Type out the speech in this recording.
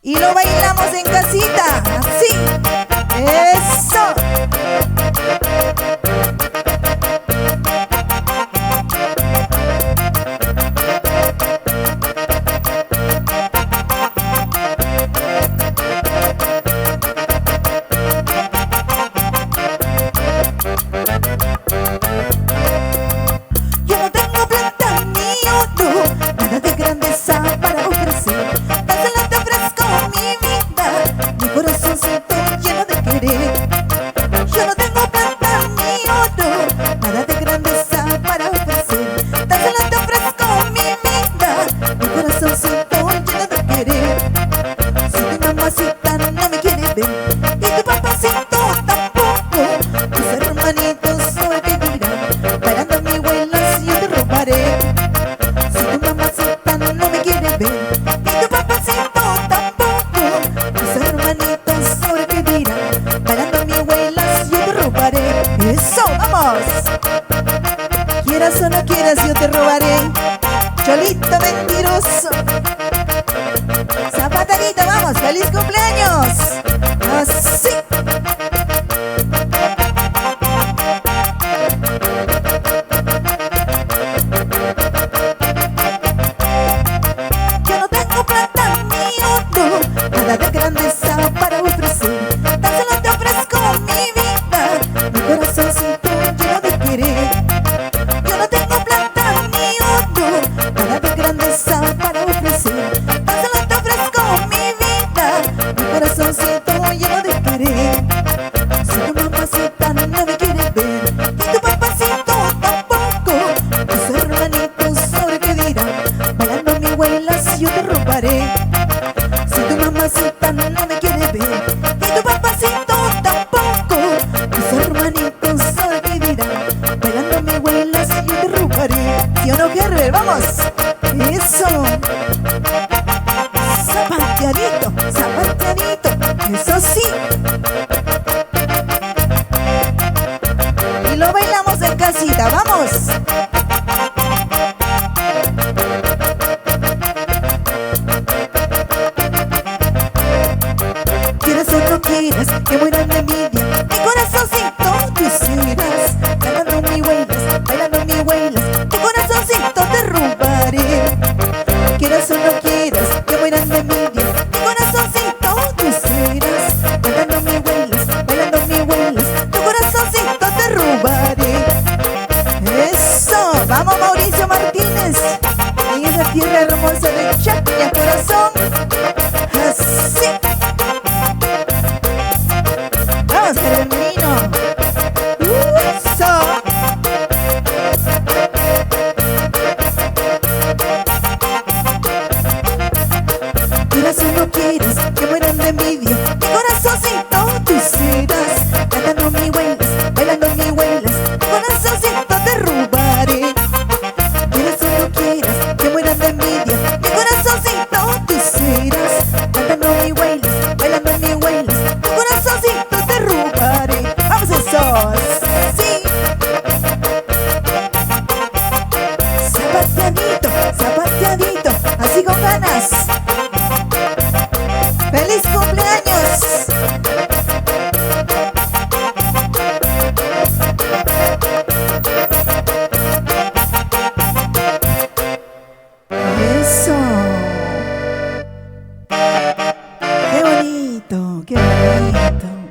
Y lo bailamos en casita, así. Eso. Yo no tengo plata ni oro, nada de grandeza para ofrecer. Tan solo te ofrezco mi vida, mi corazoncito lleno de querer. Yo no tengo plata ni oro, nada de grandeza para ofrecer. Tan solo te ofrezco mi vida, mi corazoncito lleno de querer. Si tu mamacita no me quiere ver y tu papacito tampoco, tus hermanitos sobrevivirán bailando mi huela si yo te robaré. Si tu mamacita no me quiere ver y tu papacito tampoco, tus hermanitos sobrevivirán bailando mi huela si yo te robaré. ¡Eso! ¡Vamos! Quieras o no quieras yo te robaré, cholito mentiroso. Zapatadito, vamos, feliz cumpleaños. Así. Yo no tengo plata ni oro, nada de grandeza para ofrecer. Tan solo te ofrezco mi vida, mi corazoncito lleno de querer. Yo no tengo plata ni oro, nada de grandeza para ofrecer. Tan solo te ofrezco mi vida, mi corazoncito lleno de querer. Si tu mamacita no me quiere ver y tu papacito tampoco, tus hermanitos sobrevivirán bailando mi huela si yo te robaré. Si tu mamacita no me quiere ver y tu papacito tampoco, tus hermanitos sobrevivirán bailando mi huela si yo te robaré. ¿Sí o no, Gerber? ¡Vamos! ¡Eso! Zapateadito, zapateadito, eso sí. Y lo bailamos en casita, ¡vamos! Quieras o no quieras que mueran de envidia, mi corazoncito tú serás bailando mi huelas, bailando mi huelas, tu corazoncito te robaré. Quieras o no quieras que mueran de envidia, mi corazoncito tú serás bailando mi huelas, bailando mi huelas, tu corazoncito te robaré. Eso, vamos Mauricio Martínez, en esa tierra hermosa de Chacña, corazón. Así. Vamos, Germino. Eso. Quieras o no quieras que mueran de envidia, mi corazoncito tú serás bailando mi huelas, bailando mi huelas, tu corazoncito te robaré. Quieras o no quieras que mueran de envidia, mi corazoncito tú serás bailando mi huelas, bailando mi huelas, tu corazoncito te robaré. ¡Vamos esos! ¡Sí! Zapateadito, zapateadito, así con ganas. ¡Feliz cumpleaños! Eso. Qué bonito, qué bonito.